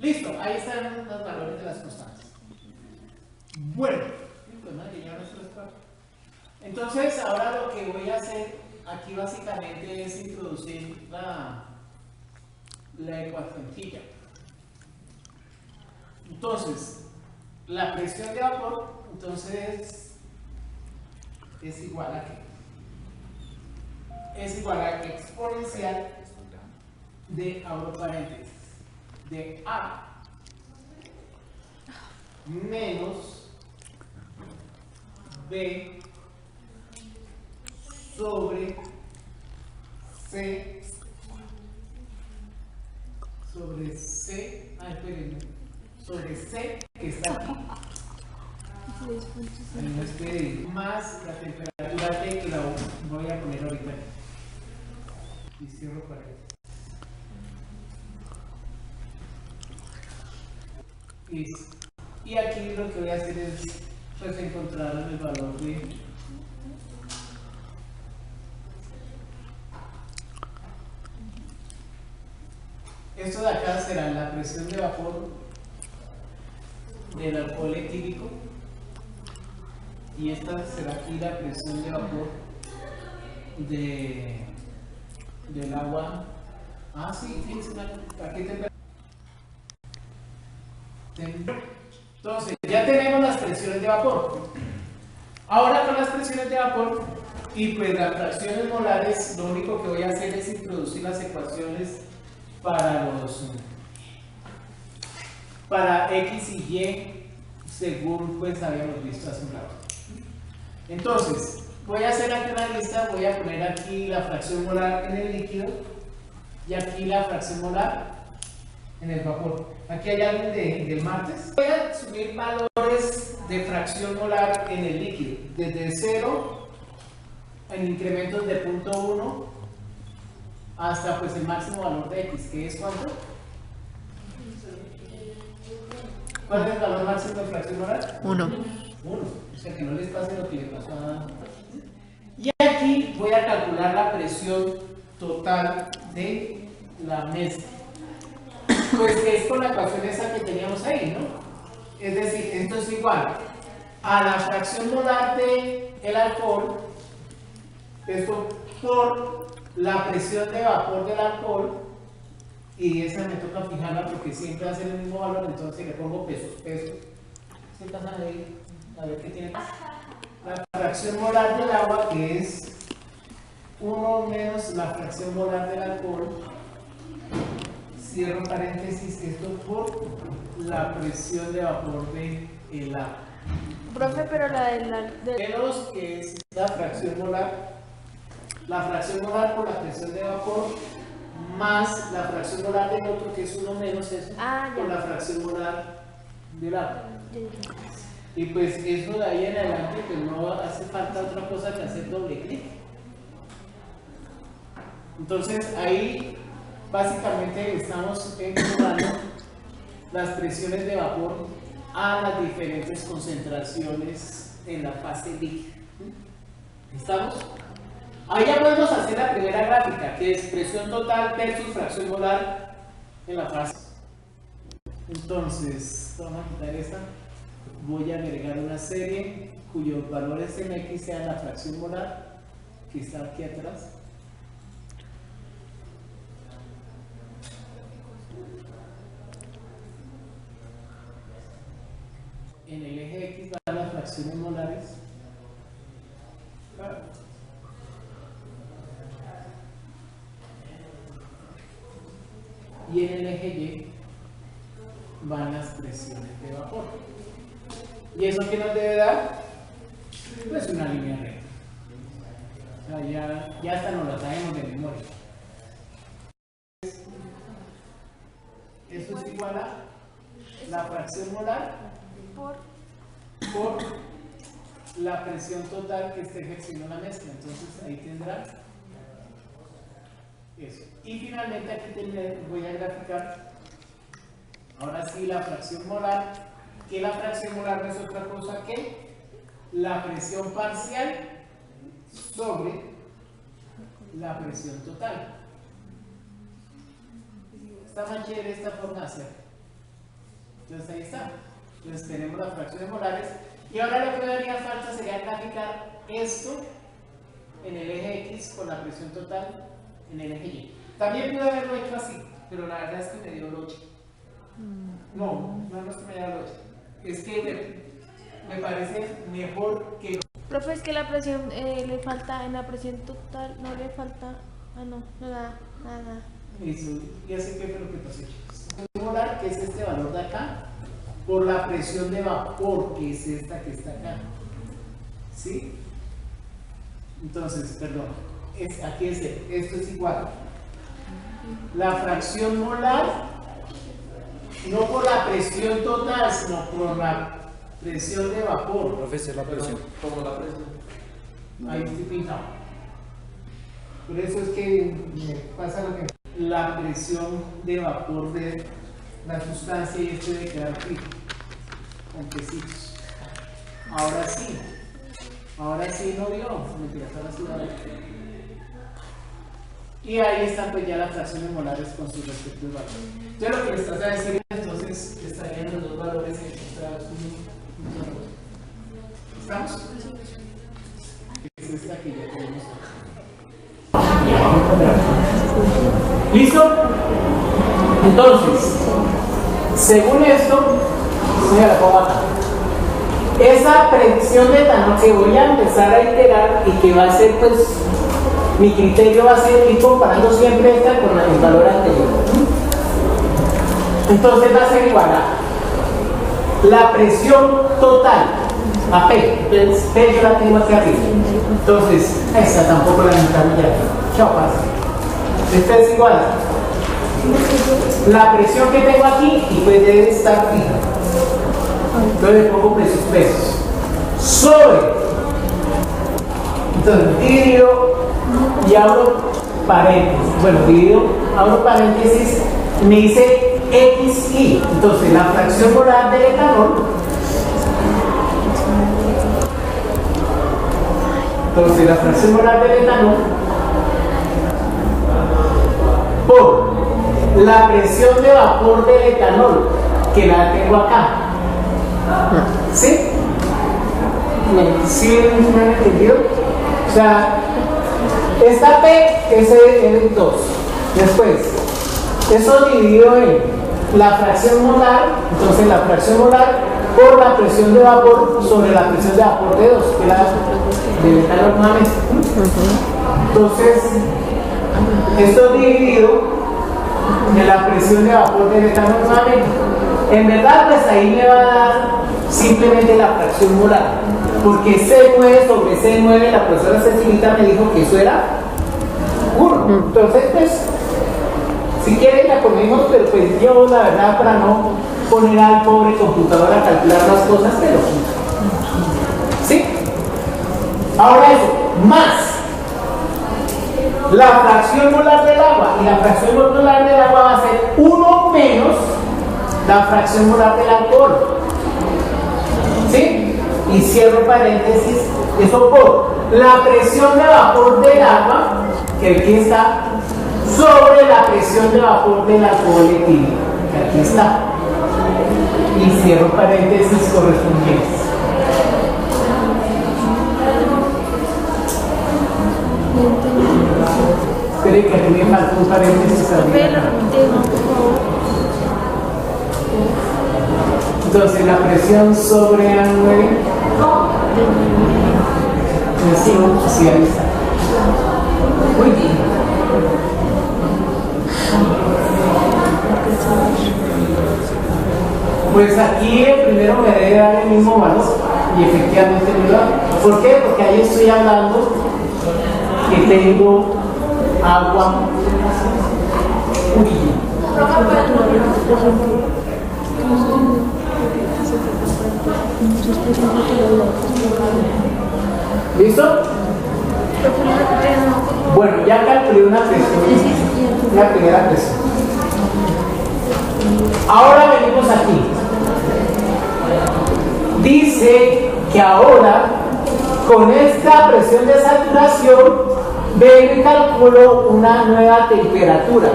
Listo, ahí están los valores de las constantes. Bueno, entonces ahora lo que voy a hacer aquí básicamente es introducir la ecuacioncilla. Entonces, la presión de vapor, entonces, es igual a ¿qué? Es igual a exponencial de, abro paréntesis, de A menos B sobre C sobre C que está aquí. Ahí no espere, más la temperatura T que la voy a poner ahorita. Y cierro paréntesis. Y aquí lo que voy a hacer es pues encontrar el valor de esto de acá será la presión de vapor del alcohol etílico y esta será aquí la presión de vapor del agua. Ah, sí, fíjense, aquí entonces ya tenemos las presiones de vapor. Ahora con las presiones de vapor y pues las fracciones molares, lo único que voy a hacer es introducir las ecuaciones para X y Y según pues habíamos visto hace un rato. Entonces voy a hacer aquí una lista, voy a poner aquí la fracción molar en el líquido y aquí la fracción molar en el vapor. Aquí hay alguien del martes. Voy a subir valores de fracción molar en el líquido desde 0 en incrementos de 0.1 hasta pues el máximo valor de X, que es ¿cuánto? ¿Cuál es el valor máximo de fracción molar? 1. 1. O sea que no les pase lo que le pasó a... Y aquí voy a calcular la presión total de la mezcla. Pues es con la ecuación esa que teníamos ahí, ¿no? Es decir, esto es igual a la fracción molar del alcohol, esto por la presión de vapor del alcohol, y esa me toca fijarla porque siempre hace el mismo valor, entonces le pongo pesos. ¿Se pasan ahí? A ver qué tiene. La fracción molar del agua, que es 1 menos la fracción molar del alcohol, cierro paréntesis, esto por la presión de vapor del agua. Profe, pero la Menos que es la fracción molar por la presión de vapor más la fracción molar del otro, que es 1 menos eso, por la fracción molar del agua. Y pues eso de ahí en adelante, pues no hace falta otra cosa que hacer doble clic. Entonces ahí básicamente estamos encontrando las presiones de vapor a las diferentes concentraciones en la fase líquida. ¿Estamos? Ahí ya podemos hacer la primera gráfica, que es presión total versus fracción molar en la fase. Entonces, vamos a quitar esta. Voy a agregar una serie cuyos valores en X sean la fracción molar, que está aquí atrás. En el eje X van las fracciones molares. Y en el eje Y van las presiones de vapor. ¿Y eso qué nos debe dar? Pues una línea recta. O sea, ya hasta nos la sabemos de memoria. Esto es igual a la fracción molar por la presión total que esté ejerciendo la mezcla. Entonces ahí tendrá eso. Y finalmente aquí voy a graficar ahora sí la fracción molar, que la fracción molar no es otra cosa que la presión parcial sobre la presión total. Está más chévere esta forma de hacer. Entonces ahí está. Entonces tenemos las fracciones molares. Y ahora lo que me haría falta sería graficar esto en el eje X con la presión total en el eje Y. También pude haberlo hecho así, pero la verdad es que me dio locha. No es que me dio locha. Es que me parece mejor que... Profe, es que la presión le falta, en la presión total no le falta, no da nada. Eso, y así que fue lo que pasó, chicos. Molar, que es este valor de acá, por la presión de vapor, que es esta que está acá. ¿Sí? Entonces, perdón, aquí es esto es igual. La fracción molar, no por la presión total, sino por la presión de vapor. Profesor, la presión. ¿Cómo la presión? Ahí estoy pintado. Por eso es que me pasa lo que... La presión de vapor de la sustancia y esto de quedar frío, con pesitos. Ahora sí no dio, ahora sí va a ver. Y ahí están pues ya las fracciones molares con sus respectivos valores. Entonces lo que les trata de decir, entonces estarían los dos valores encontrados. ¿Estamos? Es esta que ya tenemos aquí. ¿Listo? Entonces, según esto, mira la pongo acá. Esa predicción de etanol que voy a empezar a iterar y que va a ser, pues, mi criterio va a ser ir comparando siempre esta con el valor anterior. Entonces va a ser igual a la presión total, a P. P yo la tengo aquí arriba. Entonces, esta tampoco la necesitamos ya. Chao, pasa. Esta es igual a la presión que tengo aquí y pues debe estar fija. Entonces le pongo pesos sobre, entonces dividido y abro paréntesis. Bueno, dividido, abro paréntesis, me dice XI. Entonces la fracción molar del etanol, entonces la fracción molar del etanol por la presión de vapor del etanol, que la tengo acá. ¿Sí? ¿Sí me han entendido? O sea, esta P es el 2. Después, eso dividido en la fracción molar, entonces la fracción molar por la presión de vapor sobre la presión de vapor de 2, que es la del etanol nuevamente. Entonces, esto dividido de la presión de vapor del etanol nuevamente. En verdad, pues ahí me va a dar simplemente la fracción molar, porque C9 sobre C9, la profesora Cecilita me dijo que eso era 1. Entonces, pues, si quieren la ponemos, pero pues yo, la verdad, para no poner al pobre computador a calcular las cosas, pero ¿sí? Ahora eso, más la fracción molar del agua, y la fracción molar del agua va a ser 1 menos la fracción molar del alcohol. ¿Sí? Y cierro paréntesis, eso por la presión de vapor del agua, que aquí está, sobre la presión de vapor del alcohol etílico, que aquí está. Y cierro paréntesis correspondientes. Espere que aquí me falta un paréntesis arriba. Entonces la presión sobre A9 sí, ahí está. Muy bien. Pues aquí el primero me debe dar el mismo valor y efectivamente me lo da. ¿Por qué? Porque ahí estoy hablando que tengo agua. ¿Listo? Bueno, ya calculé una presión, la primera presión. Ahora venimos aquí. Dice que ahora, con esta presión de saturación, vengo y calculo una nueva temperatura.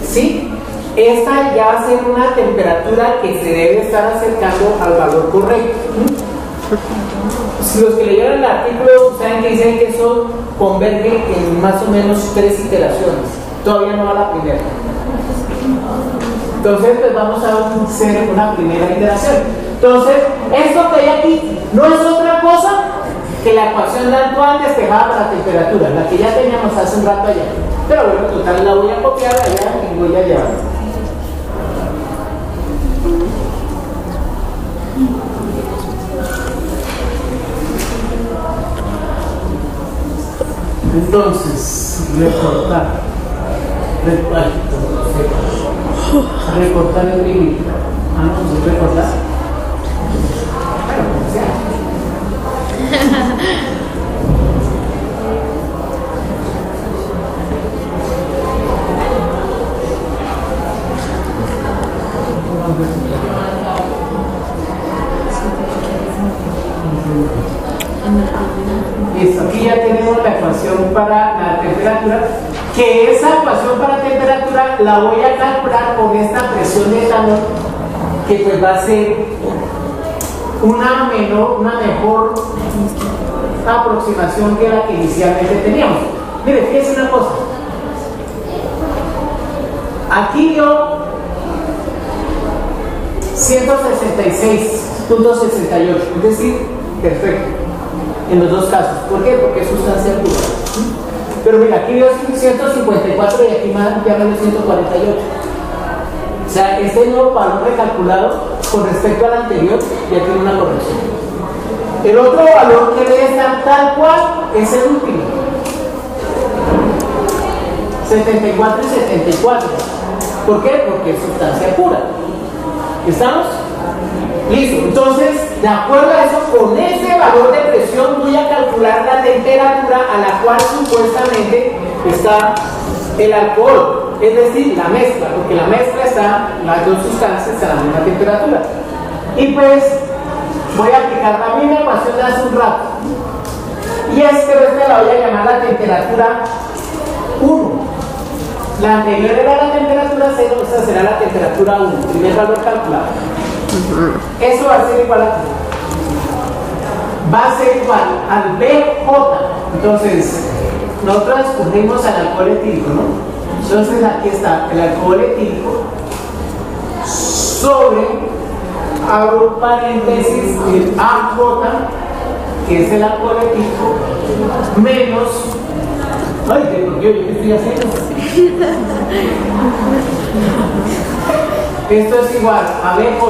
¿Sí? esta ya va a ser una temperatura que se debe estar acercando al valor correcto. Si los que leyeron el artículo saben que dicen que eso converge en más o menos 3 iteraciones, todavía no va la primera. Entonces pues vamos a hacer una primera iteración. Entonces esto que hay aquí no es otra cosa que la ecuación de Antoine despejada para la temperatura, la que ya teníamos hace un rato allá. Pero bueno, total la voy a copiar allá y voy a llevar. Entonces, recortar el límite. Ah, no, ¿sí recortar? Bueno, como sea. Listo, aquí ya tenemos la ecuación para la temperatura, que esa ecuación para temperatura la voy a calcular con esta presión de etanol, que pues va a ser una mejor aproximación que la que inicialmente teníamos. Mire, fíjense una cosa. Aquí dio 166.68, es decir, perfecto en los dos casos. ¿Por qué? Porque es sustancia pura. Pero mira, aquí dio 154 y aquí ya me dio 148. O sea, este nuevo valor recalculado con respecto al anterior ya tiene una corrección. El otro valor que debe estar tal cual es el último. 74 y 74. ¿Por qué? Porque es sustancia pura. ¿Estamos? Listo. Entonces, de acuerdo a eso, con ese valor de presión voy a calcular la temperatura a la cual supuestamente está el alcohol, es decir, la mezcla, porque la mezcla está, las dos sustancias a la misma temperatura. Y pues voy a aplicar la misma ecuación de hace un rato. Y es que esta la voy a llamar la temperatura 1. La anterior era la temperatura 0, esta será la temperatura 1, primer valor calculado. Eso va a ser igual a qué? Va a ser igual al BJ. Entonces, nosotros escurrimos al alcohol etílico, ¿no? Entonces aquí está el alcohol etílico sobre, abro paréntesis, el AJ, que es el alcohol etílico, menos, ay, ¿yo qué estoy haciendo? Esto es igual a BJ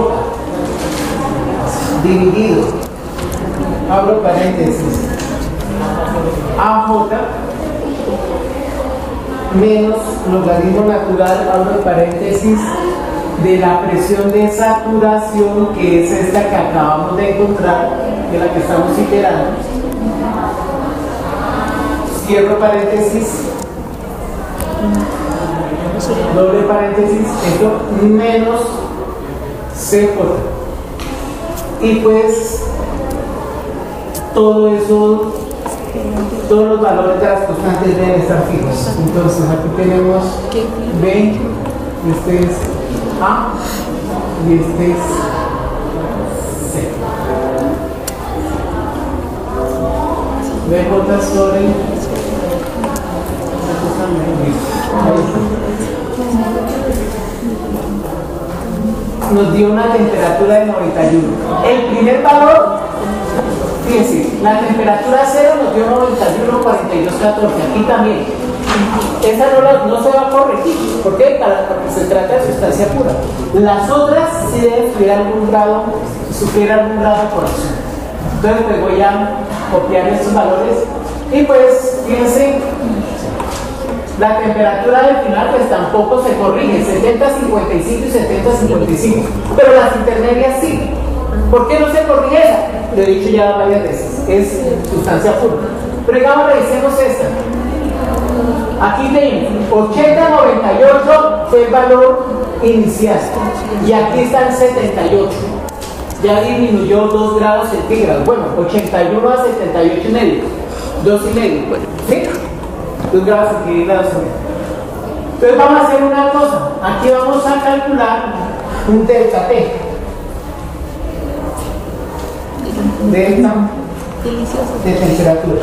dividido, abro paréntesis, AJ menos logaritmo natural, abro paréntesis, de la presión de saturación, que es esta que acabamos de encontrar, que es la que estamos iterando, cierro paréntesis, doble paréntesis, esto menos CJ. Y pues todo eso, todos los valores de las constantes deben estar fijos. Entonces aquí tenemos B, este es A y este es C. BJ sobre nos dio una temperatura de 91. El primer valor, fíjense, la temperatura 0 nos dio 91.4214. Aquí también. Esa no se va a corregir. ¿Por qué? Porque se trata de sustancia pura. Las otras sí deben sufrir algún grado de corrección. Entonces pues voy a copiar estos valores y pues fíjense, la temperatura del final pues tampoco se corrige, 70-55 y 70-55, pero las intermedias sí. ¿Por qué no se corrige esa? Lo he dicho ya varias veces, es sustancia pura. Pero digamos, revisemos esta. Aquí tenemos 80-98 fue el valor inicial y aquí está el 78. Ya disminuyó 2 grados centígrados. Bueno, 81 a 78 y medio, 2 y medio. ¿Sí? 2 grados centígrados. Entonces vamos a hacer una cosa. Aquí vamos a calcular un delta T. Delta de temperatura.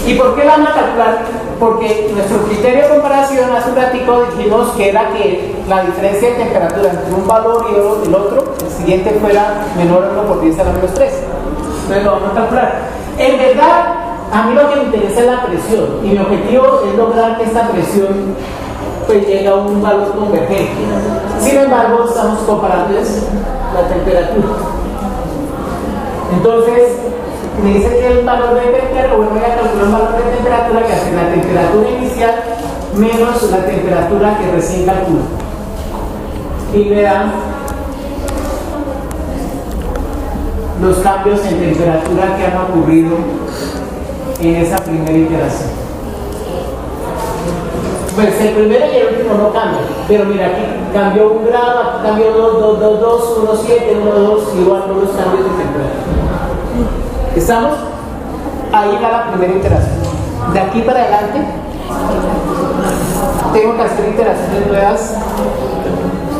¿Y por qué vamos a calcular? Porque nuestro criterio de comparación hace un ratico dijimos que era que la diferencia de temperatura entre un valor y el otro, el siguiente, fuera menor a 1 por 10 a la menos 3. Entonces lo vamos a calcular. En verdad, a mí lo que me interesa es la presión, y mi objetivo es lograr que esta presión pues llegue a un valor convergente. Sin embargo, estamos comparando la temperatura. Entonces, me dice que el valor de temperatura, voy a calcular un valor de temperatura que hace la temperatura inicial menos la temperatura que recién calculo. Y me da los cambios en temperatura que han ocurrido en esa primera iteración. Pues el primero y el último no cambian, pero mira, aquí cambió 1 grado, aquí cambió 2, 2, 2, 1, 7, 1, 2, igual todos los cambios de temperatura. ¿Estamos? Ahí va la primera iteración. De aquí para adelante tengo que hacer iteraciones nuevas,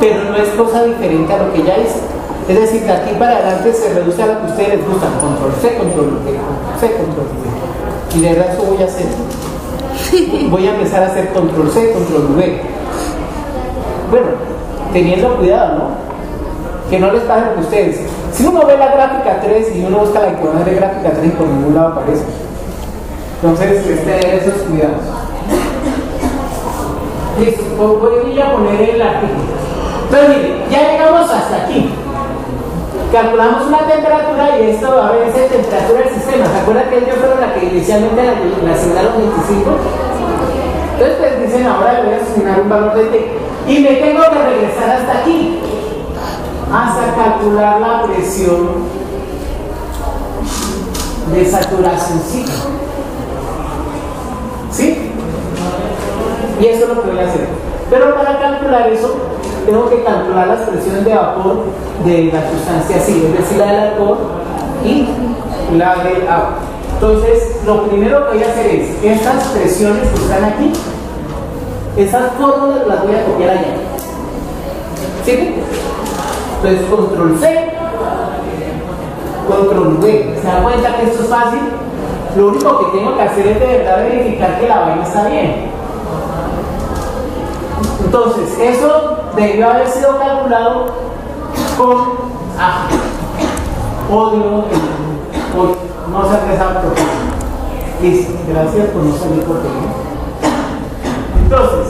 pero no es cosa diferente a lo que ya hice. Es decir, de aquí para adelante se reduce a lo que a ustedes les gusta: control C, control V, C, control V. Y de verdad eso voy a hacer. Voy a empezar a hacer control C, control V. Bueno, teniendo cuidado, ¿no? Que no les pase lo que ustedes. Si uno ve la gráfica 3 y uno busca la ecuación de gráfica 3 y por ningún lado aparece. Entonces, esos cuidados. Listo, voy a poner el artículo. Entonces, mire, ya llegamos hasta aquí. Calculamos una temperatura y esto va a ver esa temperatura del sistema. ¿Se acuerdan que ellos fueron la que inicialmente la asignaron 25? Entonces, pues dicen, ahora le voy a asignar un valor de T. Y me tengo que regresar hasta aquí, hasta calcular la presión de saturación ciclo. ¿Sí? Y eso es lo que voy a hacer. Pero para calcular eso, tengo que calcular las presiones de vapor de la sustancia sí, es decir, la del alcohol y la del agua. Entonces, lo primero que voy a hacer es, estas presiones que están aquí, esas fórmulas las voy a copiar allá. ¿Sí? Entonces, control C, control V. ¿Se da cuenta que esto es fácil? Lo único que tengo que hacer es de verdad verificar que la vaina está bien. Entonces, eso debió haber sido calculado con odio, no se ha por qué. Listo, gracias por no salir por qué. Entonces,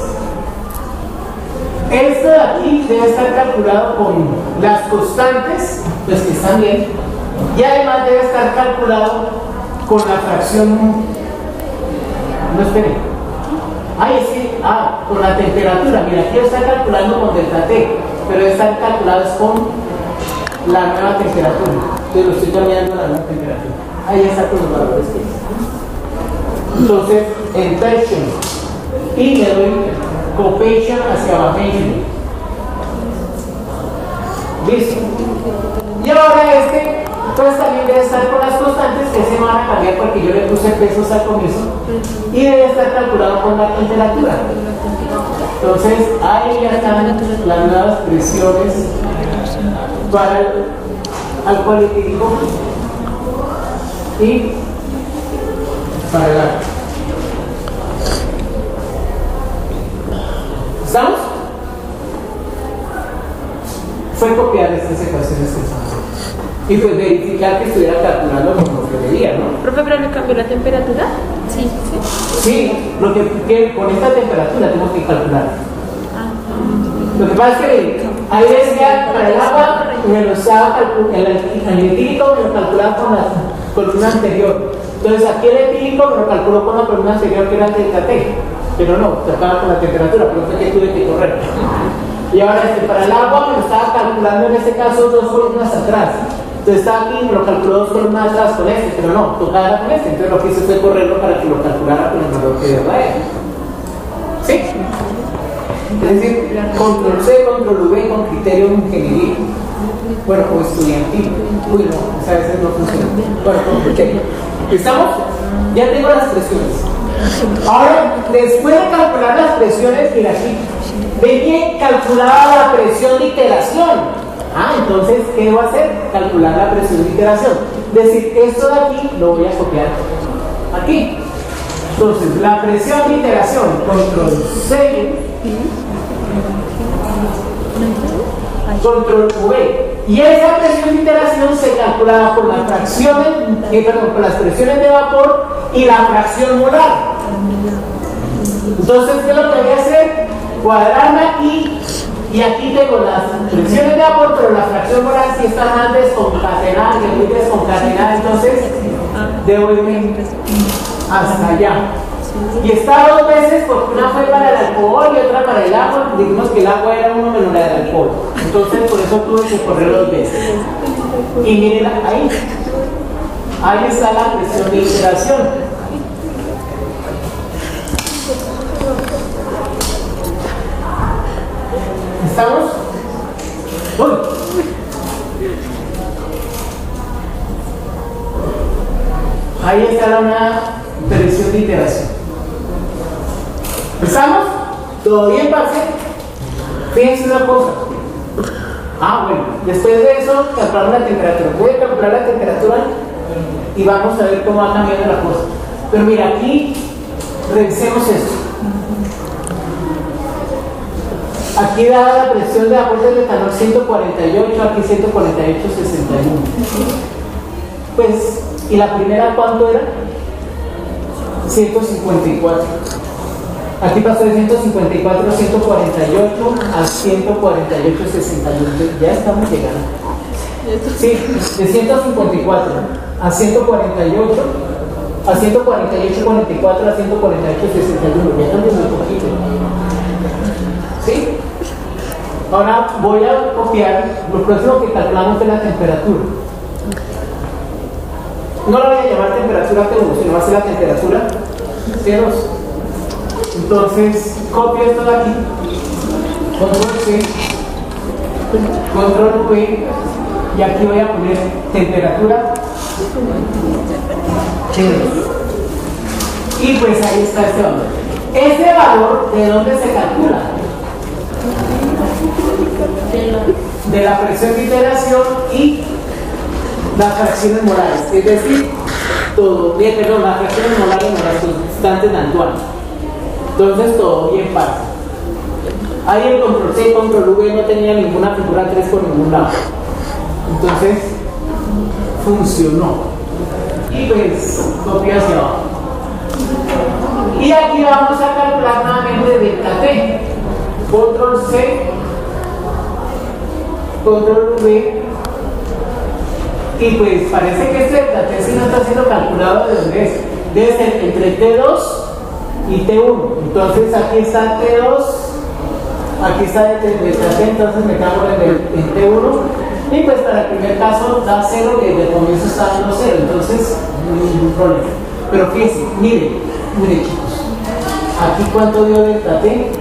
esto de aquí debe estar calculado con las constantes, pues que están bien, y además debe estar calculado con la fracción, no esperen, con la temperatura. Mira, aquí está calculando con delta T, pero debe estar calculado con la nueva temperatura. Entonces lo estoy cambiando a la nueva temperatura. Ahí está con los valores que es. Entonces, en tension, y le doy copation hacia bajation. Listo. Y ahora pues también debe estar con las constantes, que se van a cambiar porque yo le puse pesos al comienzo, y debe estar calculado con la temperatura. Entonces, ahí ya están las nuevas presiones para el alcohol etílico y para el agua. ¿Estamos? Fue copiar estas ecuaciones que estamos haciendo. Y pues verificar que estuviera calculando como lo que debía, ¿no? Profe, ¿pero le cambió la temperatura? Sí. Sí, lo que con esta temperatura tengo que calcular. Lo que pasa es que ahí decía para el agua, me lo estaba el etílico me lo calculaba con la columna anterior. Entonces aquí el etílico me lo calculó con la columna anterior, que era el delta T. Pero no, tocaba con la temperatura, por eso es que tuve que correr. Y ahora para el agua me lo estaba calculando en este caso 2 columnas atrás. Entonces estaba aquí, me lo calculó 2 columnas atrás con este, pero no, tocaba con este. Entonces lo que hice fue correrlo para que lo calculara con el valor que de verdad era. ¿Sí? Es decir, control C, control V con criterio de ingeniería. Bueno, o estudiantil. Uy, no, a veces no funciona. Bueno, con criterio. ¿Estamos? Ya tengo las presiones. Ahora, después de calcular las presiones, mira aquí, ven bien calculada la presión de iteración. Entonces, ¿qué debo hacer? Calcular la presión de iteración. Es decir, esto de aquí lo voy a copiar aquí. Entonces, la presión de iteración, control C, control V. Y esa presión de iteración se calcula por las fracciones, por las presiones de vapor y la fracción molar. Entonces, ¿qué es lo que voy a hacer? Cuadrarme aquí, y aquí tengo las presiones de vapor, pero la fracción molar sí está más desconcatenada, que muy desconcatenada, entonces debo irme hasta allá. Y está dos veces porque una fue para el alcohol y otra para el agua. Dijimos que el agua era 1 menos la del alcohol. Entonces por eso tuve que correr dos veces. Y miren ahí. Ahí está la presión de iteración. ¿Estamos? ¡Uy! Ahí está una presión de iteración. ¿Empezamos? ¿Todo bien, parce? Fíjense una cosa. Bueno, después de eso, calculamos la temperatura. Voy a calcular la temperatura y vamos a ver cómo va cambiando la cosa. Pero mira, aquí, revisemos esto. Aquí da la presión de vapor del etanol 148, aquí 148,61. Pues, ¿y la primera cuánto era? 154. Aquí pasó de 154 a 148 a 148,61. Ya estamos llegando. Sí, de 154 a 148 a 148,44 a 148,61. Ya cambió un poquito. ¿Sí? Ahora voy a copiar lo próximo que calculamos de la temperatura. No la voy a llamar temperatura T1, sino va a ser la temperatura T2. Entonces, copio esto de aquí, control C, control V, y aquí voy a poner temperatura T2. Y pues ahí está este valor. Ese valor, ¿de dónde se calcula? De la presión de iteración y las fracciones molares, es decir, todo bien, perdón, las fracciones molares no las constantes de Antoine. Entonces todo bien fácil. Ahí el control C y control V no tenía ninguna figura 3 por ningún lado. Entonces funcionó. Y pues copio hacia abajo. Y aquí vamos a calcular nuevamente delta T. Control C, control V. Y pues parece que este delta T sí no está siendo calculado de dónde es. Debe ser entre T2 y T1. Entonces aquí está T2, aquí está delta T, entonces me cago en T1. Y pues para el primer caso da 0, que desde el comienzo está dando 0, entonces no hay ningún problema. Pero fíjense, miren chicos, aquí cuánto dio delta T.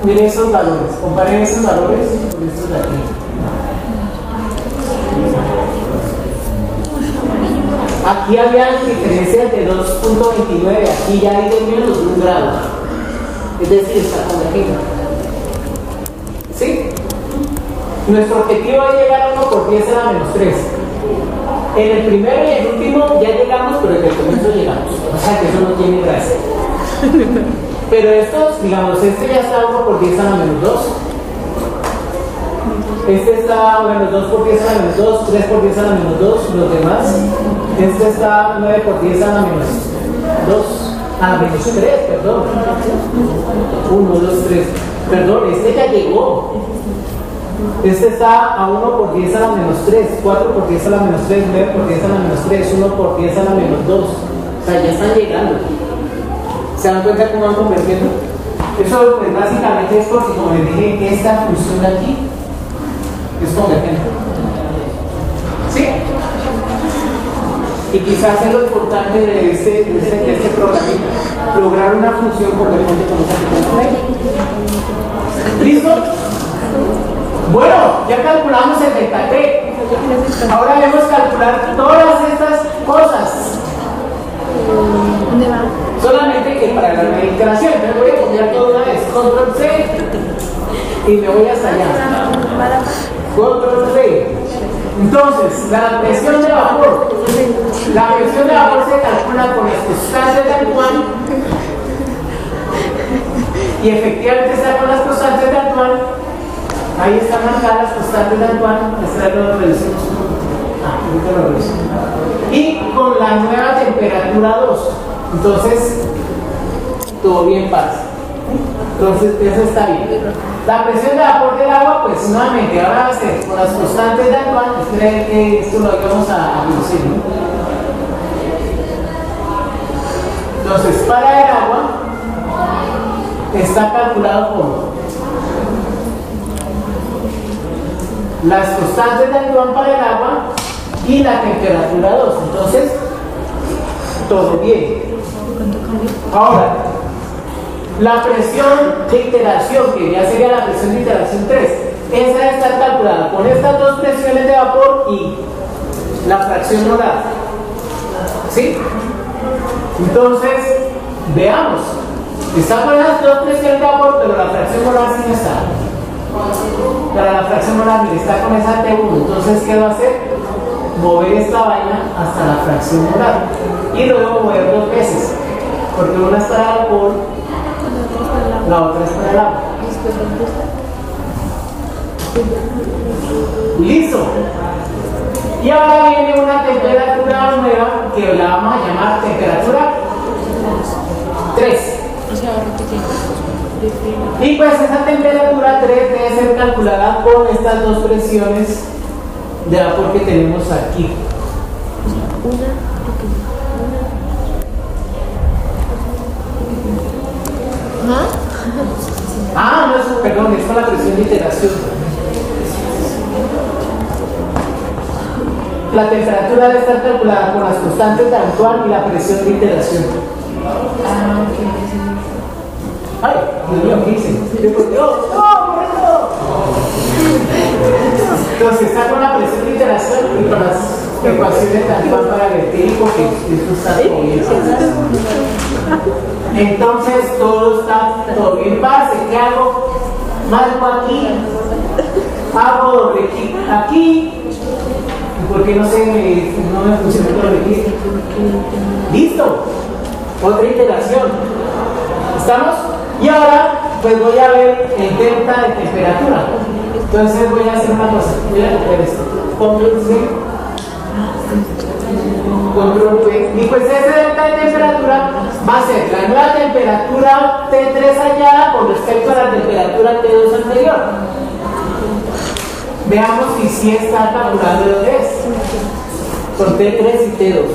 Miren esos valores, comparen esos valores con estos de aquí. Aquí había diferencias de 2.29, aquí ya hay de menos de 1 grado. Es decir, está convergiendo. ¿Sí? Nuestro objetivo es llegar a 1 por 10 a la menos 3. En el primero y el último ya llegamos, pero desde el comienzo llegamos. O sea que eso no tiene gracia. Pero estos, digamos, este ya está 1 por 10 a la menos 2. Este está menos 2 por 10 a la menos 2, 3 por 10 a la menos 2, los demás. Este está 9 por 10 a la menos 2, a la menos 3, perdón. 1, 2, 3. Perdón, este ya llegó. Este está a 1 por 10 a la menos 3, 4 por 10 a la menos 3, 9 por 10 a la menos 3, 1 por 10 a la menos 2. O sea, ya están llegando. ¿Se dan cuenta cómo van convirtiendo? Eso pues, básicamente es porque, como les dije, esta función de aquí es convergente. ¿Sí? Y quizás es lo importante de este programita, lograr una función convergente con esta función. ¿Listo? Bueno, ya calculamos el delta T. Ahora debemos calcular todas estas cosas. Solamente que para la reiteración, entonces voy a copiar todo una vez, control C y me voy hasta allá. Control C. Entonces, la presión de vapor. La presión de vapor se calcula con las constantes de Antoine. Y efectivamente está con las constantes de Antoine. Ahí están marcadas las constantes de Antoine. Esta lo reducimos. Ahorita lo reducimos. Y con la nueva temperatura 2. Entonces, todo bien pasa. Entonces, eso está bien. La presión de vapor del agua, pues nuevamente, ahora va a ser con las constantes de Antoine. Esperen que esto lo vamos a reducir, ¿no? Entonces, para el agua, está calculado por las constantes de Antoine para el agua y la temperatura 2. Entonces, todo bien. Ahora, la presión de iteración, que ya sería la presión de iteración 3, esa está calculada con estas dos presiones de vapor y la fracción molar. ¿Sí? Entonces, veamos. Está con las dos presiones de vapor, pero la fracción molar sí no está. Para la fracción molar, mire, está con esa T1. Entonces, ¿qué va a hacer? Mover esta vaina hasta la fracción molar. Y luego mover dos veces. Porque una es para el vapor, la otra es para el agua. Listo. Y ahora viene una temperatura nueva que la vamos a llamar temperatura 3. Y pues esa temperatura 3 debe ser calculada con estas dos presiones de vapor que tenemos aquí. No es, perdón, es con la presión de iteración. La temperatura debe estar calculada con las constantes de Antoine y la presión de iteración. Ay, Dios mío, ¿qué hice? Entonces está con la presión de iteración y con las ecuaciones de Antoine para vertir, porque esto está todo bien. Entonces todo está todo bien. Parce, ¿qué hago? Marco aquí, hago doble clic aquí. ¿Por qué no me funciona el doble clic? Listo. Otra iteración. ¿Estamos? Y ahora, pues voy a ver el delta de temperatura. Entonces voy a hacer una cosa. Voy a copiar esto. Control C. Control V. Y pues ese delta de temperatura va a ser la nueva temperatura T3 hallada con respecto a la temperatura T2 anterior. Veamos si sí está calculando lo que es. Con T3 y T2.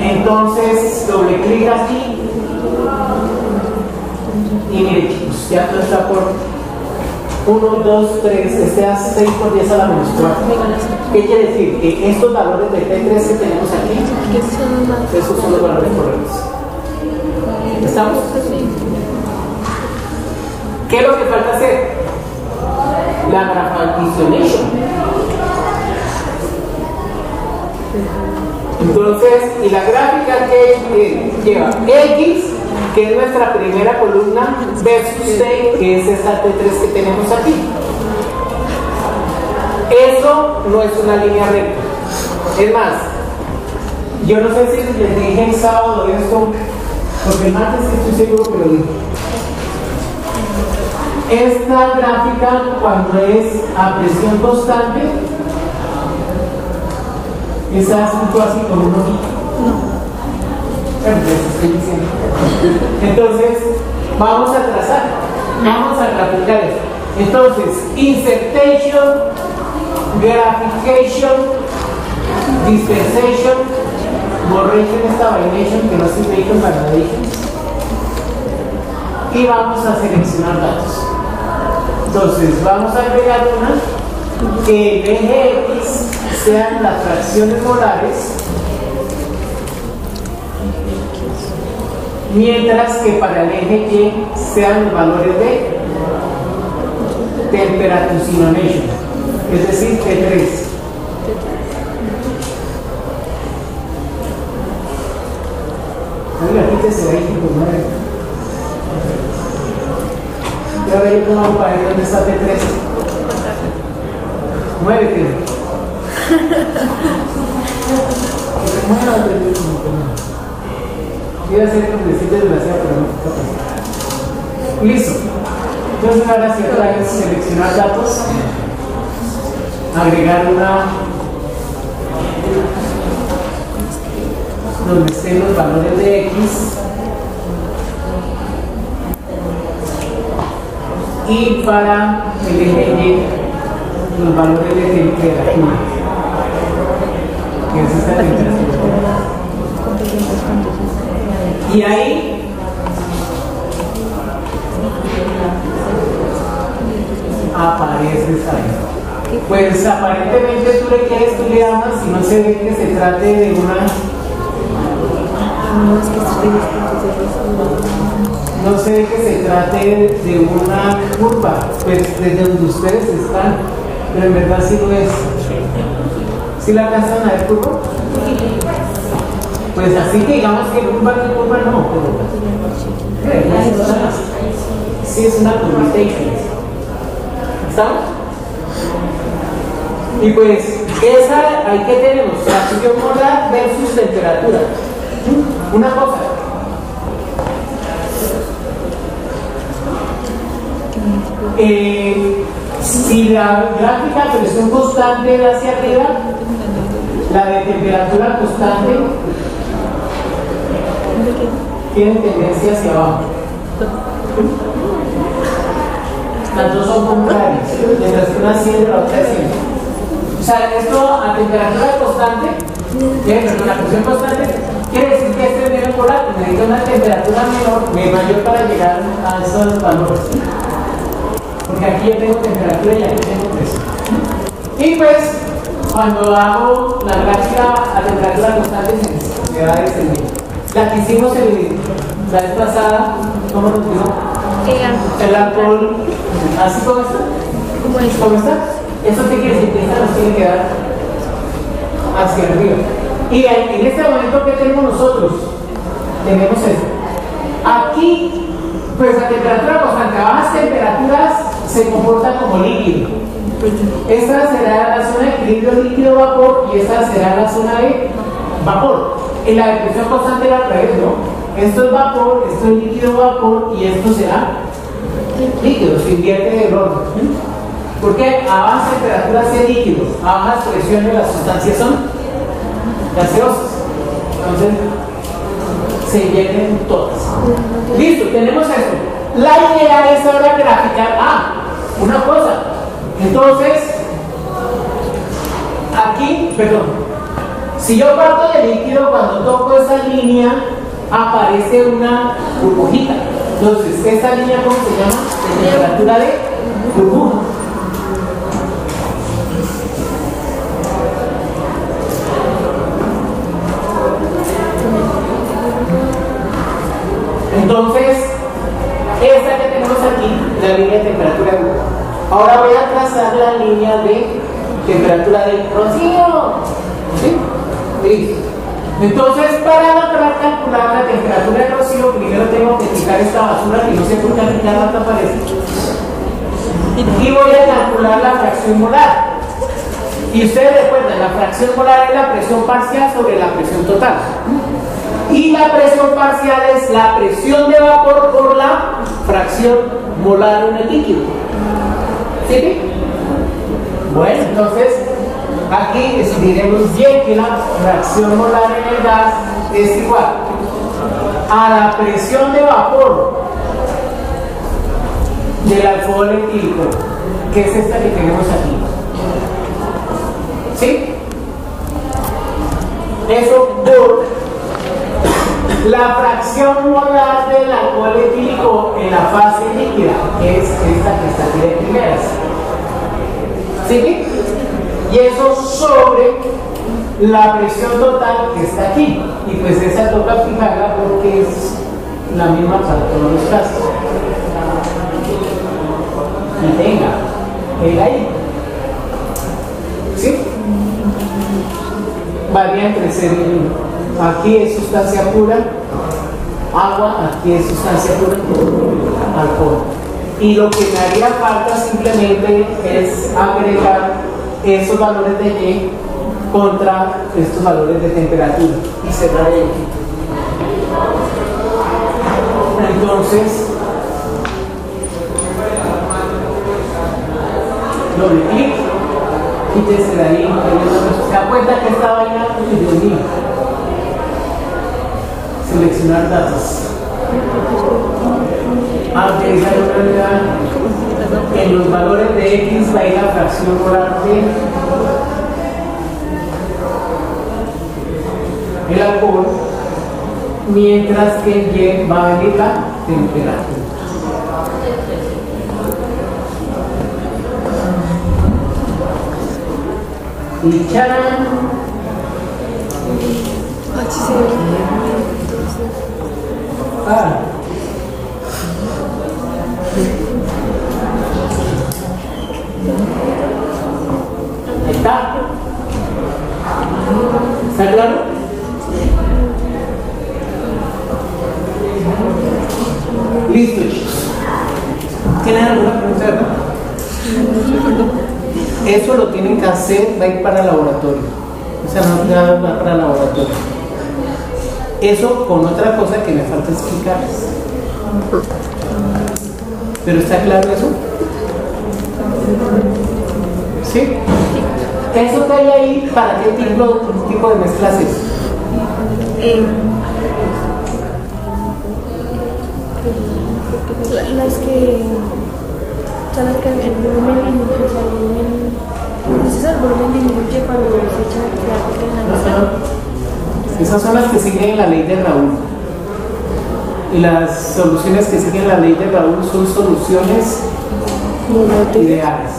Entonces, doble clic aquí. Y mire, chicos, ya todo está por 1, 2, 3, este da 6 por 10 a la menos 4. ¿Qué quiere decir? Que estos valores de T3 que tenemos aquí, esos son los valores correctos. ¿Estamos? ¿Qué es lo que falta hacer? La graphication. Entonces, y la gráfica que lleva X, que es nuestra primera columna, versus T, que es esta T3 que tenemos aquí. Eso no es una línea recta. Es más, yo no sé si les dije el sábado esto, porque el martes estoy seguro que lo dije. Esta gráfica, cuando es a presión constante, esa es así como un ojito. Entonces, vamos a trazar, vamos a graficar esto. Entonces, insertation, graphication, dispensation, borration, stabilization, que no sirve con validation. Y vamos a seleccionar datos. Entonces, vamos a agregar una que el eje X sean las fracciones molares, mientras que para el eje Y sean los valores de temperature, es decir, T3. límite será I por 9. Y ahora yo cómo hago para ver dónde está T3. 9 tiene. Iba a ser complecito desgraciado, pero no está pasando. Listo. Entonces ahora sí otra vez seleccionar datos, agregar una donde estén los valores de X y para el eje Y los valores de temperatura, que es esta temperatura. Y ahí aparece esta ahí. Pues aparentemente tú le quieres, tú le amas y no se ve que se trate de una. No se ve que se trate de una curva, pues desde donde ustedes están, pero en verdad sí lo es. ¿Sí la alcanzan a ver curva? Pues así que digamos que curva no, pero sí es una curvita diferente. ¿Estamos? Y pues esa, ahí que tenemos, fracción molar versus temperatura. Una cosa. Si la gráfica de presión constante va hacia arriba, la de temperatura constante tiene tendencia hacia abajo. Las dos son contrarias, mientras que una asciende, la otra desciende. O sea, esto a temperatura constante, perdón, la presión constante, quiere decir que este es menos polar, que necesita una temperatura mayor para llegar a esos valores. Porque aquí yo tengo temperatura y aquí tengo presión. Y pues, cuando hago la gráfica a temperatura constante, se va a descender. La que hicimos la vez pasada, ¿cómo nos dijo? El alcohol, ¿así como está? ¿Cómo está? Eso qué quiere decir que esta nos tiene que dar hacia arriba. Y en este momento, ¿qué tenemos nosotros? Tenemos esto. Aquí, pues a temperatura constante, a bajas temperaturas se comporta como líquido. Esta será la zona de equilibrio líquido-vapor y esta será la zona de vapor. En la presión constante era al revés, ¿no? Esto es vapor, esto es líquido-vapor y esto será líquido, se invierte el orden. Porque a bajas temperaturas es líquido, a bajas presiones las sustancias son gaseosas. Entonces, se invierten todas. Listo, tenemos esto. La idea es ahora graficar. Una cosa. Entonces, aquí, perdón. Si yo parto de líquido, cuando toco esa línea, aparece una burbujita. Entonces, ¿esta línea cómo se llama? De temperatura de burbuja. Entonces, esta que tenemos aquí, la línea de temperatura de burbuja. Ahora voy a trazar la línea de temperatura de rocío. ¿Sí? Listo. Entonces, para calcular la temperatura de rocío, primero tengo que quitar esta basura que no sé por qué aquí cada rato aparece. Y voy a calcular la fracción molar. Y ustedes recuerdan, la fracción molar es la presión parcial sobre la presión total. Y la presión parcial es la presión de vapor por la fracción molar en el líquido. ¿Sí? Bueno, entonces aquí escribiremos bien que la fracción molar en el gas es igual a la presión de vapor del alcohol etílico, que es esta que tenemos aquí. ¿Sí? Eso por la fracción molar del alcohol etílico en la fase líquida, que es esta que está aquí de primeras. ¿Sí? Y eso sobre la presión total que está aquí. Y pues esa toca fijarla porque es la misma para todos los casos. Y venga ahí. ¿Sí? Varía entre ser aquí es sustancia pura agua, aquí es sustancia pura, alcohol. Y lo que me haría falta simplemente es agregar esos valores de Y contra estos valores de temperatura y cerrar el equipo. Entonces, doble clic, quítese de ahí, se da cuenta que esta vaina, Dios mío, seleccionar datos. En los valores de X va a ir la fracción molar de el alcohol, mientras que en Y va a venir la temperatura. Y ¡charán! Ahí está. ¿Está claro? Listo, chicos. ¿Tienen alguna pregunta? Eso lo tienen que hacer, va a ir para el laboratorio. O sea, no va para el laboratorio. Eso con otra cosa que me falta explicarles. ¿Pero está claro eso? ¿Sí? ¿Eso que hay ahí, para qué tipo de mezclas es? Las que son las que el volumen disminuye cuando se echa la mezcla. Esas son las que siguen la ley de Raúl. Y las soluciones que siguen la ley de Raúl son soluciones ideales.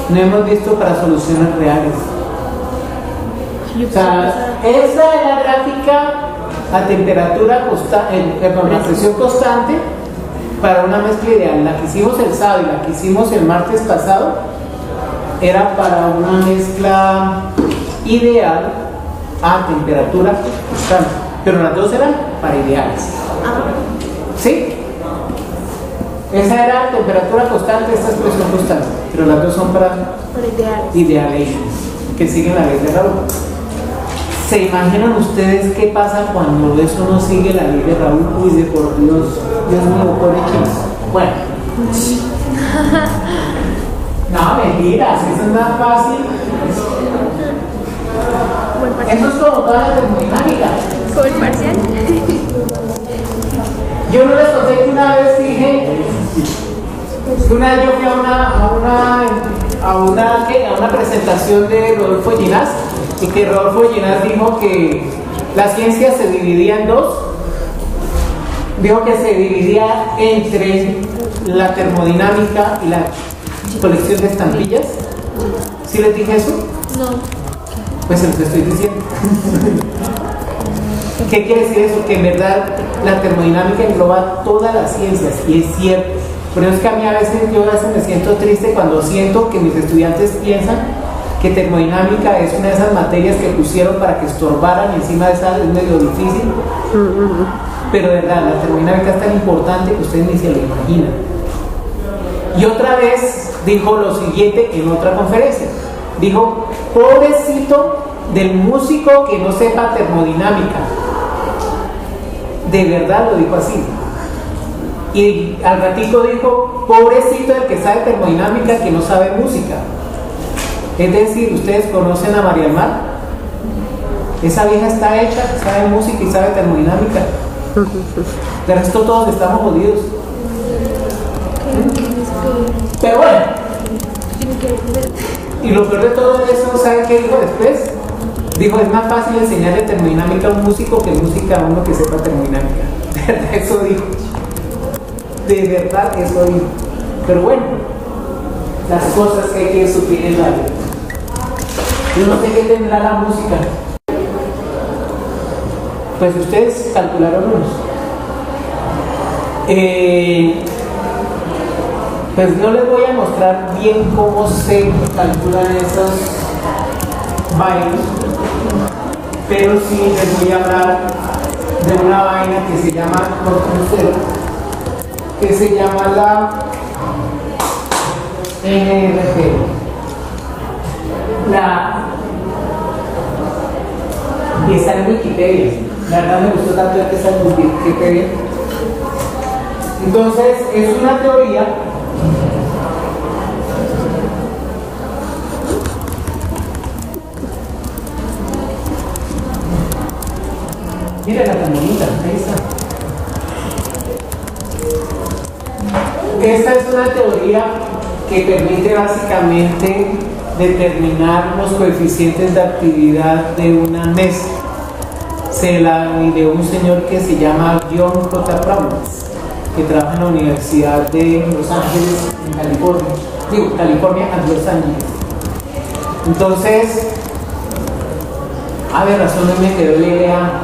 No hemos visto para soluciones reales. O sea, esa es la gráfica a temperatura constante, a presión constante para una mezcla ideal. La que hicimos el sábado y la que hicimos el martes pasado era para una mezcla ideal a temperatura constante, pero las dos eran para ideales. ¿Sí? Esa era temperatura constante, esta es presión constante, pero las dos son para ideales, que siguen la ley de Raúl. ¿Se imaginan ustedes qué pasa cuando eso no sigue la ley de Raúl? Uy, de por Dios, Dios mío, pobre chicos. Bueno. No, mentiras, eso es más fácil. Eso es como toda la termodinámica. ¿Como el parcial? Yo no les conté que una vez dije, una vez yo fui a una presentación de Rodolfo Ginás, y que Rodolfo Ginás dijo que la ciencia se dividía en dos. Dijo que se dividía entre la termodinámica y la colección de estampillas. ¿Sí les dije eso? No. Pues se los estoy diciendo. ¿Qué quiere decir eso? Que en verdad la termodinámica engloba todas las ciencias, y es cierto. Pero es que a mí a veces me siento triste cuando siento que mis estudiantes piensan que termodinámica es una de esas materias que pusieron para que estorbaran, y encima de esa es medio difícil. Pero de verdad, la termodinámica es tan importante que ustedes ni se lo imaginan. Y otra vez dijo lo siguiente en otra conferencia. Dijo, pobrecito del músico que no sepa termodinámica. De verdad lo dijo así. Y al ratico dijo, pobrecito del que sabe termodinámica que no sabe música. Es decir, ustedes conocen a María del Mar. Esa vieja está hecha, sabe música y sabe termodinámica. De resto todos estamos jodidos. Pero bueno. Y lo peor de todo eso, ¿saben qué dijo después? Dijo, es más fácil enseñarle termodinámica a un músico que música a uno que sepa termodinámica. De verdad, eso dijo. De verdad, eso dijo. Pero bueno, las cosas que hay que sufrir en la vida. Yo no sé qué tendrá la música. Pues ustedes calcularon unos. Pues no les voy a mostrar bien cómo se calculan esos vainos, pero sí les voy a hablar de una vaina que se llama la NRT. Y está en Wikipedia. La verdad me gustó tanto que está en Wikipedia. Entonces, es una teoría mira la tan bonita, ahí está. Esta es una teoría que permite básicamente determinar los coeficientes de actividad de una mesa. Se la ideó un señor que se llama John J. Proudness, que trabaja en la Universidad de Los Ángeles, en California. Digo, California and Los Ángeles. Entonces, a ver, razón me quedó la idea.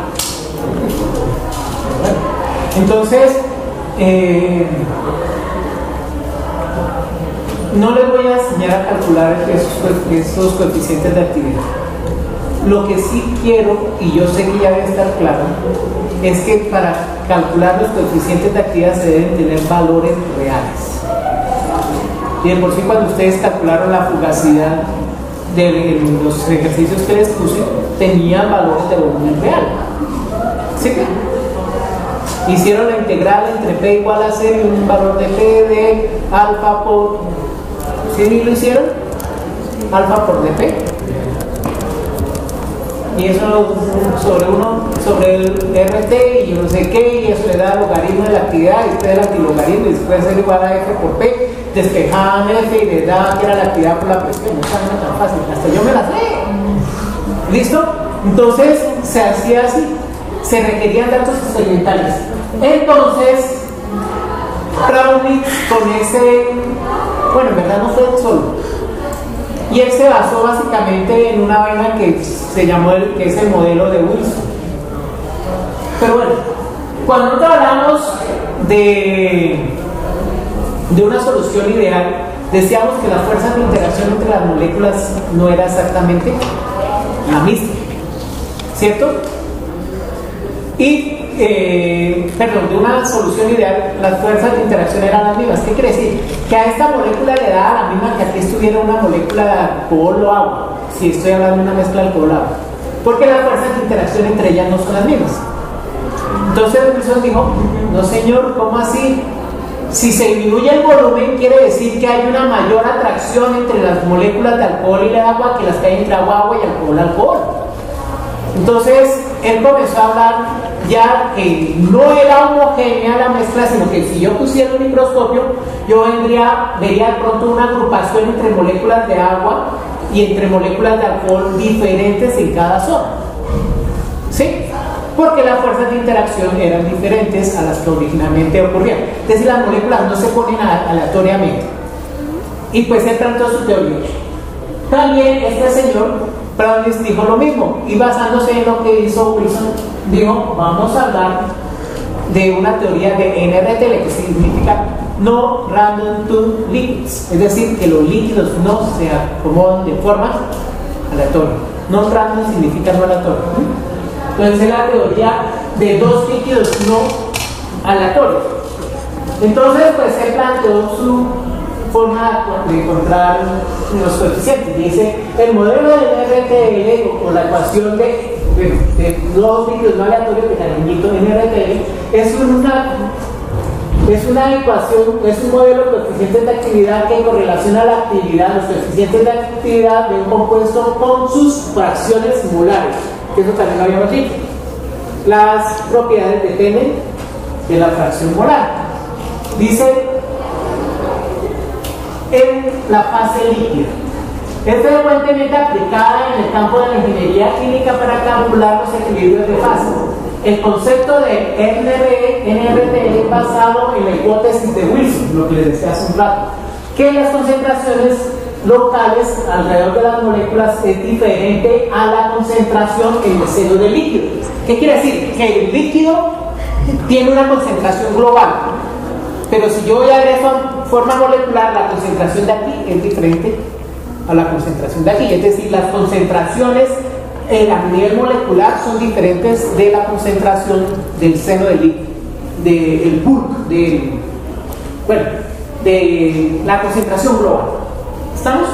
Entonces, no les voy a enseñar a calcular esos coeficientes de actividad. Lo que sí quiero, y yo sé que ya debe estar claro, es que para calcular los coeficientes de actividad se deben tener valores reales. Y de por sí, cuando ustedes calcularon la fugacidad de los ejercicios que les puse, tenían valores de volumen real. ¿Sí? Hicieron la integral entre P igual a 0 y un valor de P de alfa por... ¿Sí lo hicieron? Alfa por dp. Y eso sobre el RT y yo no sé qué, y eso le da logaritmo de la actividad, y después el antilogaritmo, y después ser igual a F por P, despejaban F y les daban que era la actividad por la presión. No era tan fácil, hasta yo me la sé. ¿Listo? Entonces se hacía así, se requerían datos experimentales. Entonces, Proudness con ese, bueno, en verdad no fue solo. Y él se basó básicamente en una vaina que se llamó que es el modelo de Wilson. Pero bueno, cuando nosotros hablamos de una solución ideal, decíamos que la fuerza de interacción entre las moléculas no era exactamente la misma, ¿cierto? Y, perdón, de una solución ideal, las fuerzas de interacción eran las mismas. ¿Qué quiere decir? Que a esta molécula le da la misma que aquí estuviera una molécula de alcohol o agua, si estoy hablando de una mezcla de alcohol o agua, porque las fuerzas de interacción entre ellas no son las mismas. Entonces Wilson dijo, no señor, ¿cómo así? Si se disminuye el volumen, quiere decir que hay una mayor atracción entre las moléculas de alcohol y de agua que las que hay entre agua y alcohol. Entonces él comenzó a hablar ya que no era homogénea la mezcla, sino que si yo pusiera un microscopio, yo vería de pronto una agrupación entre moléculas de agua y entre moléculas de alcohol diferentes en cada zona. ¿Sí? Porque las fuerzas de interacción eran diferentes a las que originalmente ocurrían. Es decir, las moléculas no se ponen aleatoriamente. Y pues él trató su teoría. También este señor Proudness dijo lo mismo, y basándose en lo que hizo Wilson, dijo, vamos a hablar de una teoría de NRT, que significa No Random to Liquids, es decir, que los líquidos no se acomodan de forma aleatoria. No random significa no aleatorio. Entonces es la teoría de dos líquidos no aleatorios. Entonces, pues él planteó su forma de encontrar los coeficientes. Dice, el modelo del RTL o la ecuación de dos líquidos no aleatorios que cariñito NRTL es una ecuación, es un modelo de coeficientes de actividad que correlaciona la actividad, los coeficientes de actividad de un compuesto con sus fracciones molares, que eso también lo habíamos dicho. Las propiedades dependen de la fracción molar. Dice, en la fase líquida. Es frecuentemente aplicada en el campo de la ingeniería química para calcular los equilibrios de fase. El concepto de NRT es basado en la hipótesis de Wilson, lo que les decía hace un rato, que las concentraciones locales alrededor de las moléculas es diferente a la concentración en el seno del líquido. ¿Qué quiere decir? Que el líquido tiene una concentración global, pero si yo voy a ver eso en forma molecular, la concentración de aquí es diferente a la concentración de aquí. Es decir, las concentraciones a nivel molecular son diferentes de la concentración del seno del líquido, del bulk, de la concentración global. ¿Estamos?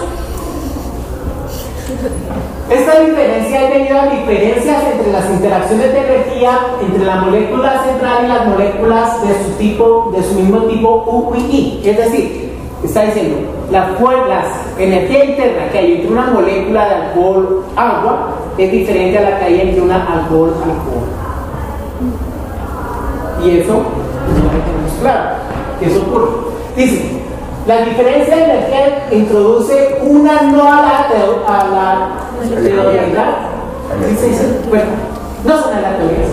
Esta diferencia es debido a diferencias entre las interacciones de energía entre la molécula central y las moléculas de su mismo tipo U y I. Es decir, está diciendo, las energía interna que hay entre una molécula de alcohol agua es diferente a la que hay entre una alcohol. Y eso no lo tenemos claro. ¿Qué eso ocurre? Dice, la diferencia de energía introduce una no a la aleatoriedad. ¿Sí se dice? Bueno, no son aleatorias.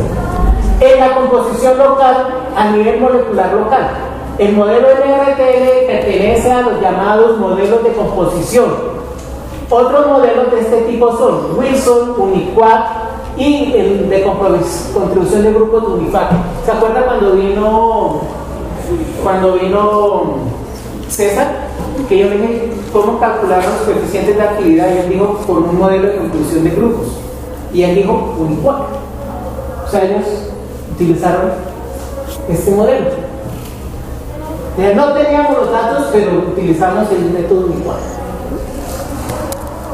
En la composición local a nivel molecular local. El modelo NRTL pertenece a los llamados modelos de composición. Otros modelos de este tipo son Wilson, Uniquat y el de contribución de grupos de Unifac. ¿Se acuerdan cuando vino César? Que yo le dije cómo calcular los coeficientes de actividad y él dijo por un modelo de contribución de grupos. Y él dijo Uniquat. O sea, ellos utilizaron este modelo. No teníamos los datos, pero utilizamos el método Uniquat.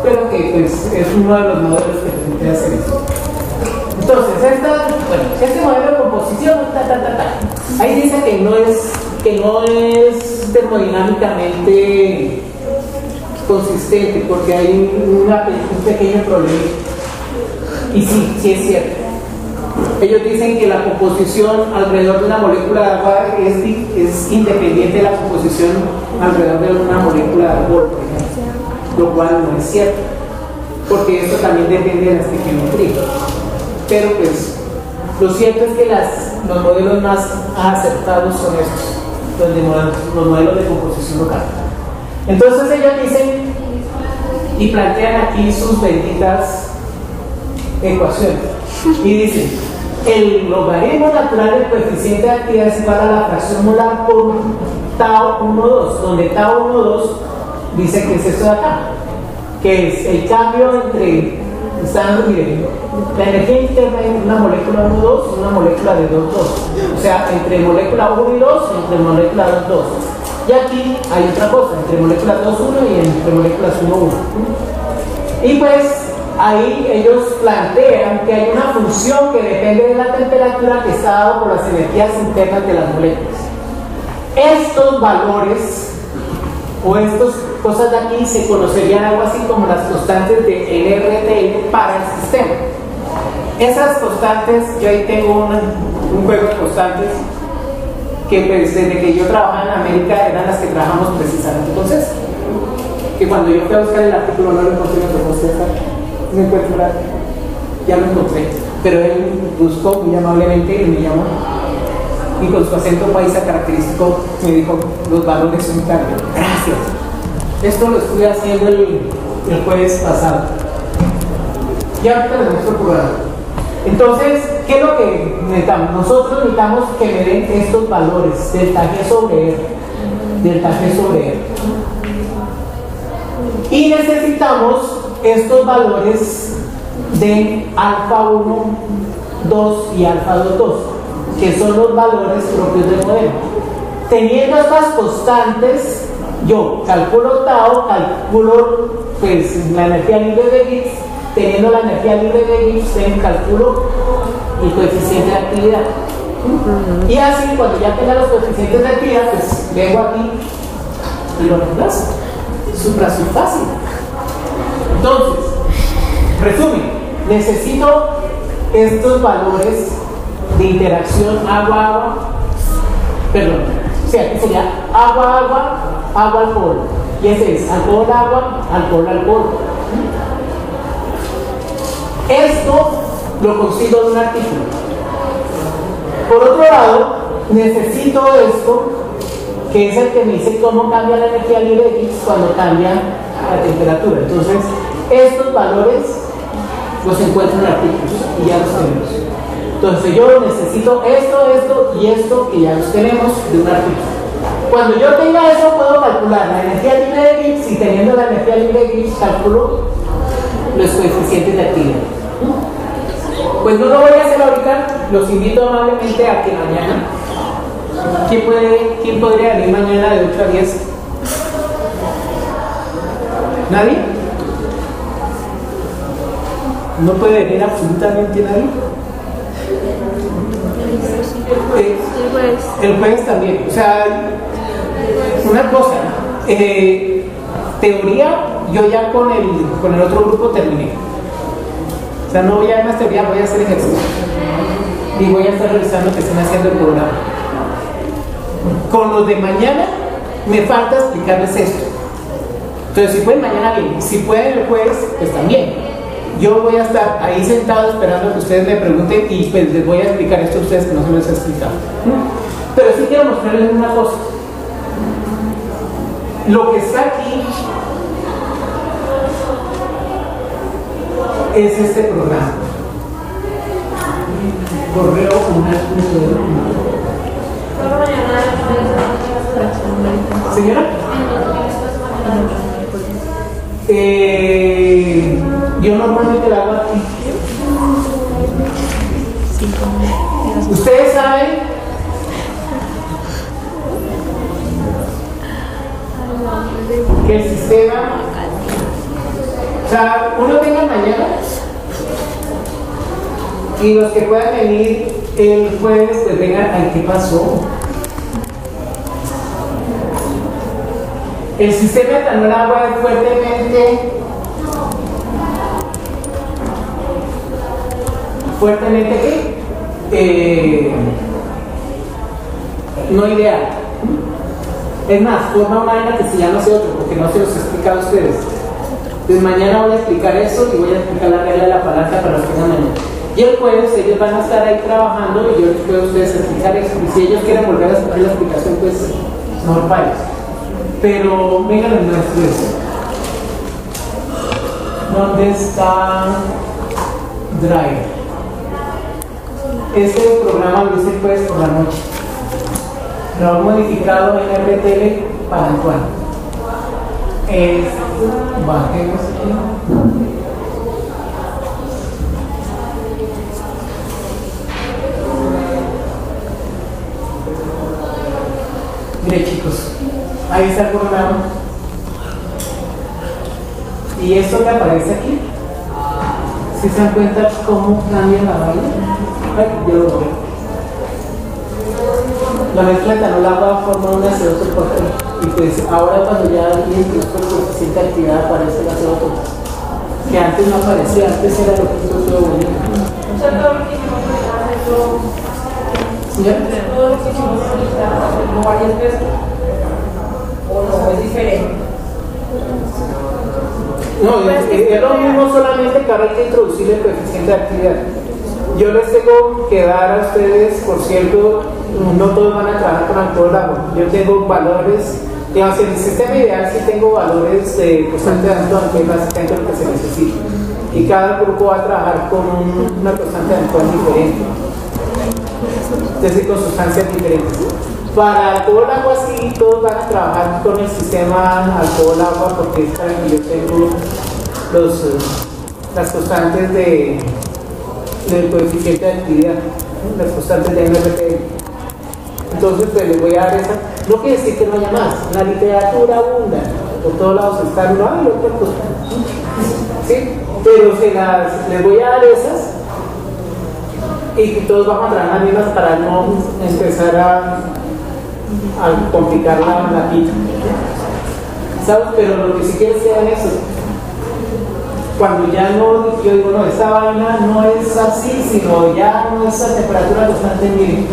Pero que pues, es uno de los modelos que permite hacer eso. Entonces, este modelo de composición, ahí dice que no es termodinámicamente consistente, porque hay un pequeño problema. Y sí es cierto. Ellos dicen que la composición alrededor de una molécula de agua es independiente de la composición alrededor de una molécula de alcohol, por ejemplo, lo cual no es cierto, porque esto también depende de la estequiometría. Pero pues, lo cierto es que los modelos más acertados son estos, los modelos de composición local. Entonces ellos dicen y plantean aquí sus benditas ecuaciones. Y dicen, el logaritmo natural del coeficiente de actividad es igual a la fracción molar por tau 1,2, donde tau 1,2 dice que es esto de acá, que es el cambio entre, miren, la energía interna en una molécula 1,2 y una molécula de 2,2, o sea, entre molécula 1 y 2 y entre molécula 2,2. Y aquí hay otra cosa, entre moléculas 2,1 y entre moléculas 1,1. Y pues, ahí ellos plantean que hay una función que depende de la temperatura que está dado por las energías internas de las moléculas. Estos valores o estas cosas de aquí se conocerían algo así como las constantes de NRTL para el sistema. Esas constantes, yo ahí tengo un juego de constantes que pues, desde que yo trabajaba en América eran las que trabajamos precisamente con César. Que cuando yo fui a buscar el artículo no lo encontré, con César. Me encuentro, ya lo encontré, pero él buscó muy amablemente y me llamó y con su acento paisa característico me dijo los valores son tal. Gracias. Esto lo estuve haciendo el jueves pasado y ahorita les muestro el programa. Entonces, ¿qué es lo que necesitamos? Nosotros necesitamos que me den estos valores delta G sobre R, delta G sobre R, y necesitamos estos valores de alfa 1, 2 y alfa 2, 2, que son los valores propios del modelo. Teniendo estas constantes, yo calculo tau, calculo pues, la energía libre de Gibbs. Teniendo la energía libre de Gibbs, calculo el coeficiente de actividad. Y así, cuando ya tenga los coeficientes de actividad, pues vengo aquí y lo reemplazo. Supra fácil. Entonces, resumen, necesito estos valores de interacción agua-agua, perdón, o sea, aquí sería agua-agua, agua-alcohol, y ese es alcohol-agua, alcohol-alcohol. Esto lo consigo de un artículo. Por otro lado, necesito esto, que es el que me dice cómo cambia la energía libre de X cuando cambia la temperatura. Entonces, estos valores los encuentro en artículos y ya los tenemos. Entonces, yo necesito esto y esto que ya los tenemos de un artículo. Cuando yo tenga eso, puedo calcular la energía libre de Gibbs y teniendo la energía libre de Gibbs, calculo los coeficientes de actividad. pues no lo voy a hacer ahorita, los invito amablemente a que mañana, ¿quién podría venir mañana de 8 a 10? ¿Nadie? ¿No puede venir absolutamente nadie? El jueves también, o sea, una cosa, teoría, yo ya con el otro grupo terminé. O sea, no voy a ver más teoría, voy a hacer ejercicio. Y voy a estar revisando que están haciendo el programa. Con los de mañana, me falta explicarles esto. Entonces, si pueden mañana bien, si pueden el jueves, pues también. Yo voy a estar ahí sentado esperando que ustedes me pregunten y pues les voy a explicar esto a ustedes que no se les ha explicado. Pero sí quiero mostrarles una cosa. Lo que está aquí es este programa. Correo señora, yo normalmente la hago aquí. Ustedes saben que el sistema, o sea, uno venga mañana y los que puedan venir el jueves, pues vengan, ay, ¿qué pasó? El sistema de Tanolagua es fuertemente no ideal. Es más, forma una vaina que se llama hace otro, porque no se los he explicado a ustedes. Entonces mañana voy a explicar eso y voy a explicar la regla de la palanca para los que vengan mañana. Y el jueves ellos van a estar ahí trabajando y yo les puedo a ustedes explicar eso. Y si ellos quieren volver a escuchar la explicación, pues no vayas. Pero vengan los nuestros. ¿Dónde está Drive? Este programa lo hice el jueves por la noche. Lo he modificado en RTL para el cual. Bajemos aquí. Mire chicos, ahí está el programa. Y esto que aparece aquí, si se dan cuenta cómo cambia la vaina. Ay, yo lo veo. La mezcla de Tanolagua forma una CO2 por y pues ahora cuando ya introduzco el coeficiente de actividad aparece la CO2 que antes no aparecía, antes era lo que todo bonito. O sea, todo lo que hicimos hacerlo. ¿Ya? Todo lo que hicimos hacerlo varias veces. O no, es diferente. No, es lo mismo, solamente que ahora hay que introducir el coeficiente de actividad. Yo les tengo que dar a ustedes, por cierto, no todos van a trabajar con alcohol agua. Yo tengo valores, digamos, en el sistema ideal sí tengo valores de constante de alcohol, que es básicamente lo que se necesita. Y cada grupo va a trabajar con una constante de alcohol diferente. Es decir, con sustancias diferentes. Para alcohol agua sí, todos van a trabajar con el sistema alcohol agua, porque es para que yo tengo las constantes del coeficiente de actividad, las constantes de MRT. Entonces, pues les voy a dar esa. No quiere decir que no haya más. La literatura abunda. Por todos lados están uno y otra cosa. ¿Sí? Pero les voy a dar esas. Y que todos vamos a trabajar las mismas para no empezar a complicar la pita. ¿Sabes? Pero lo que sí quiero es que hagan eso. Cuando ya no, yo digo, no, esta vaina no es así, sino ya no es a temperatura constante, miren,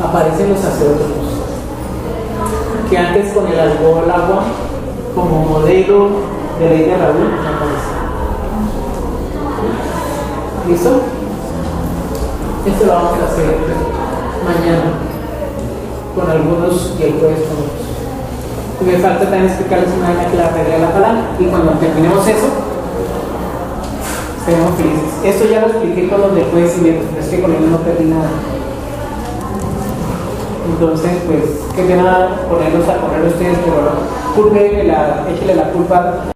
aparecen los azeótrofos. Que antes con el alcohol agua, como modelo de ley de Raúl, aparece. ¿Listo? Esto lo vamos a hacer mañana con algunos y el jueves con otros. Y me falta también explicarles una vez que la regla de la palanca. Y cuando terminemos eso, estaremos felices. Esto ya lo expliqué con los de jueves y viernes, pero es que con ellos no perdí nada. Entonces, pues, qué pena ponerlos a correr ustedes, pero échele la culpa